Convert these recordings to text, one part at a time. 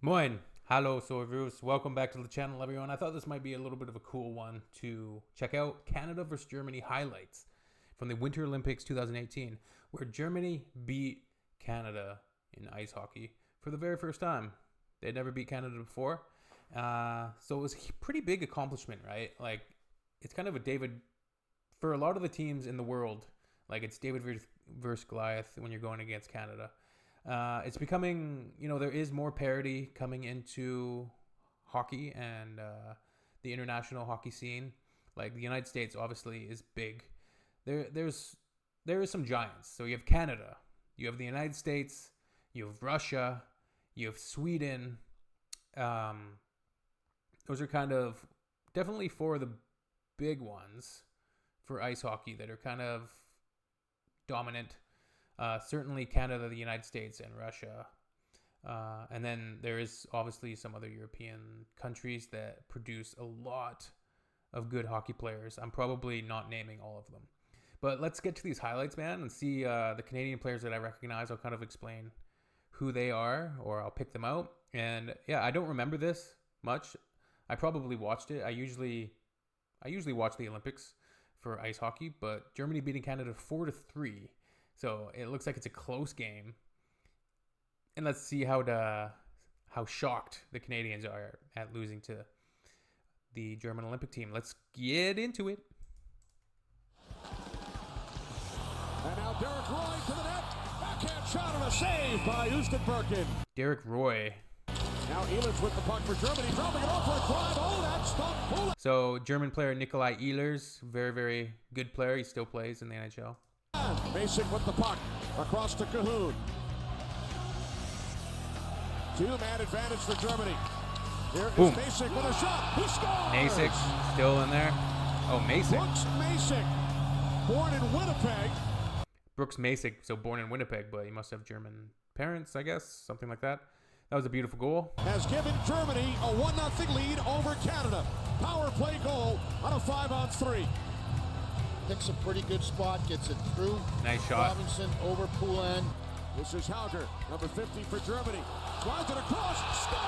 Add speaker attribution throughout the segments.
Speaker 1: Moin, hallo, Soyuz. Welcome back to the channel, everyone. I thought this might be a little bit of a cool one to check out. Canada versus Germany highlights from the Winter Olympics 2018, where Germany beat Canada in ice hockey for the very first time. They'd never beat Canada before. So it was a pretty big accomplishment, right? Like, it's kind of a David, for a lot of the teams in the world, like it's David versus Goliath when you're going against Canada. It's becoming, there is more parity coming into hockey and the international hockey scene. Like the United States obviously is big. There is some giants. So you have Canada, you have the United States, you have Russia, you have Sweden. Those are kind of definitely four of the big ones for ice hockey that are kind of dominant. Certainly Canada, the United States, and Russia. And then there is obviously some other European countries that produce a lot of good hockey players. I'm probably not naming all of them. But let's get to these highlights, man, and see the Canadian players that I recognize. I'll kind of explain who they are, or I'll pick them out. And yeah, I don't remember this much. I probably watched it. I usually watch the Olympics for ice hockey, but Germany beating Canada 4-3. So it looks like it's a close game. And let's see how shocked the Canadians are at losing to the German Olympic team. Let's get into it.
Speaker 2: And now Derek Roy to the net. Backhand shot and a save by Houston Birkin.
Speaker 1: Derek Roy.
Speaker 2: Now Ehlers with the puck for Germany. Dropping it off for a drive. Oh, that's stopped.
Speaker 1: So German player Nikolai Ehlers, very, very good player. He still plays in the NHL.
Speaker 2: Masick with the puck across to Cahoon. Two-man advantage for Germany. Here
Speaker 1: Boom.
Speaker 2: is Masick with a shot. He scores!
Speaker 1: Masick still in there. Oh, Masick.
Speaker 2: Brooks Masick, born in Winnipeg.
Speaker 1: Brooks Masick, so born in Winnipeg, but he must have German parents, I guess, something like that. That was a beautiful goal.
Speaker 2: Has given Germany a 1-0 lead over Canada. Power play goal on a 5-on-3.
Speaker 3: Picks a pretty good spot, gets it through.
Speaker 1: Nice shot.
Speaker 3: Robinson over Poulin.
Speaker 2: This is Hauger, number 50 for Germany. Drives it across, score!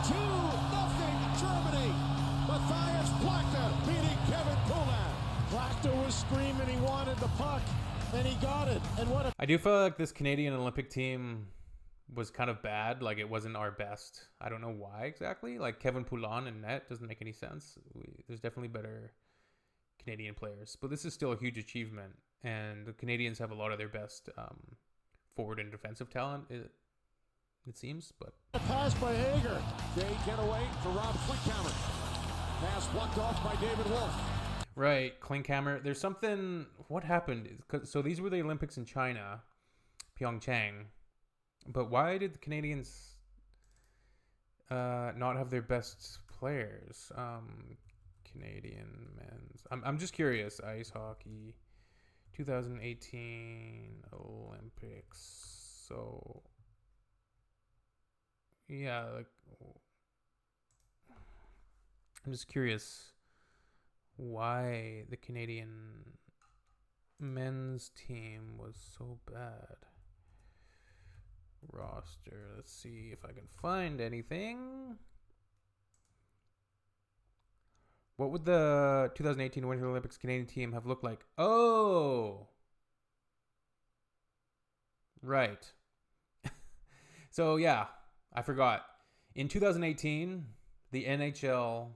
Speaker 2: 2-0 Germany. Matthias Plachta beating Kevin Poulin.
Speaker 3: Plachta was screaming he wanted the puck, and he got it. And what a...
Speaker 1: I do feel like this Canadian Olympic team was kind of bad. Like, it wasn't our best. I don't know why exactly. Like, Kevin Poulin in net doesn't make any sense. There's definitely better Canadian players, but this is still a huge achievement, and the Canadians have a lot of their best forward and defensive talent, it seems. But
Speaker 2: a pass by Hager. They get away for Rob Klinkhammer. Pass blocked off by David Wolf.
Speaker 1: Right, Klinkhammer. There's something. What happened? So these were the Olympics in China, Pyeongchang, but why did the Canadians not have their best players? Canadian men's. I'm just curious. Ice hockey, 2018 Olympics. So yeah, like I'm just curious why the Canadian men's team was so bad. Roster. Let's see if I can find anything. What would the 2018 Winter Olympics Canadian team have looked like? Oh! Right. So, yeah, I forgot. In 2018, the NHL,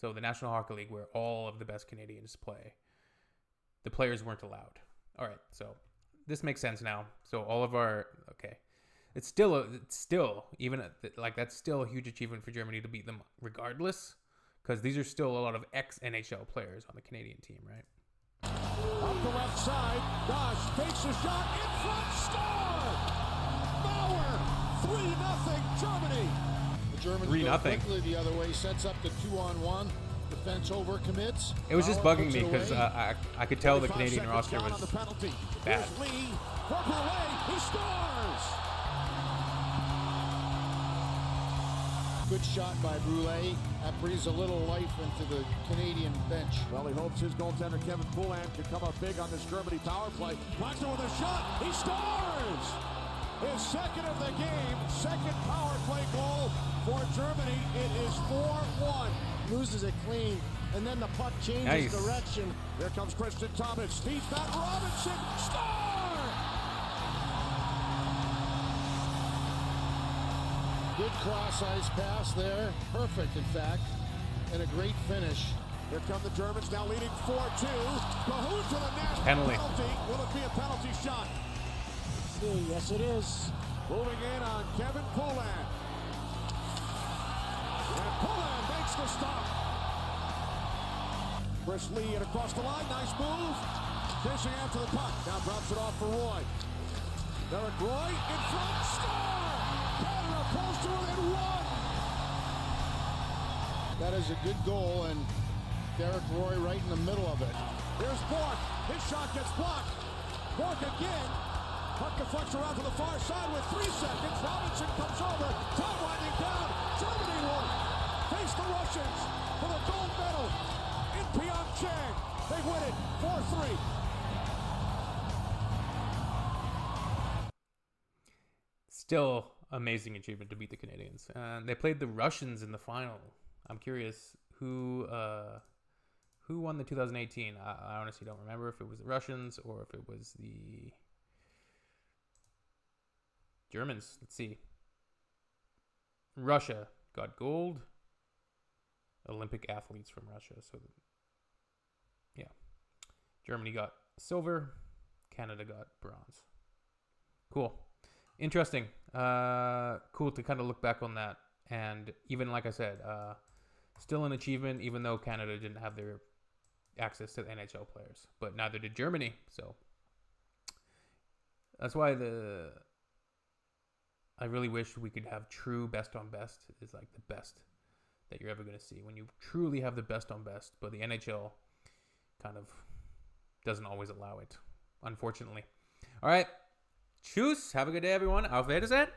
Speaker 1: so the National Hockey League, where all of the best Canadians play, the players weren't allowed. All right, so this makes sense now. So all of our... Okay. It's still even like that's still a huge achievement for Germany to beat them regardless. Because these are still a lot of ex-NHL players on the Canadian team, right?
Speaker 2: Up the left side, Dosh fakes a shot, in front, score! Bauer, 3-0 Germany.
Speaker 3: The Germans
Speaker 1: 3-0.
Speaker 3: go quickly the other way, sets up the 2-on-1. Defense overcommits.
Speaker 1: It was just
Speaker 3: Bauer
Speaker 1: bugging
Speaker 3: puts
Speaker 1: me
Speaker 3: it
Speaker 1: because
Speaker 3: away.
Speaker 1: I could tell the
Speaker 2: 35
Speaker 1: Canadian
Speaker 2: seconds
Speaker 1: roster
Speaker 2: down on
Speaker 1: was
Speaker 2: the penalty.
Speaker 1: bad.
Speaker 2: Here's Lee for Brule, he scores!
Speaker 3: Good shot by Brule. That breathes a little life into the Canadian bench.
Speaker 2: Well, he hopes his goaltender Kevin Poulin can come up big on this Germany power play. Plachta with a shot, he scores! His second of the game, second Germany. It is 4-1.
Speaker 3: Loses it clean, and then the puck changes
Speaker 1: Nice.
Speaker 3: direction.
Speaker 2: Here comes Kristen Thomas. Feeds back Robinson. Score!
Speaker 3: Good cross-ice pass there. Perfect, in fact. And a great finish.
Speaker 2: Here come the Germans now leading 4-2. Mahoon to the net.
Speaker 1: Penalty.
Speaker 2: Will it be a penalty shot?
Speaker 3: Yes, it is.
Speaker 2: Moving in on Kevin Poulin. And Poulin makes the stop. Chris Lee and across the line. Nice move. Chasing after the puck. Now drops it off for Roy. Derek Roy in front. Score! Canada pulls to within one.
Speaker 3: That is a good goal, and Derek Roy right in the middle of it.
Speaker 2: Here's Bork. His shot gets blocked. Bork again. Puck deflects around to the far side with 3 seconds. Robinson comes over. Tom winding down. Germany won. Face the Russians for the gold medal in Pyeongchang. They win it 4-3.
Speaker 1: Still amazing achievement to beat the Canadians. And they played the Russians in the final. I'm curious who won the 2018. I honestly don't remember if it was the Russians or if it was the Germans. Let's see. Russia got gold. Olympic athletes from Russia. So, yeah. Germany got silver. Canada got bronze. Cool. Interesting. Cool to kind of look back on that. And even like I said, still an achievement, even though Canada didn't have their access to the NHL players. But neither did Germany. So that's why I really wish we could have true best on best is like the best that you're ever going to see. When you truly have the best on best. But the NHL kind of doesn't always allow it, unfortunately. All right. Tschüss. Have a good day, everyone. Auf Wiedersehen.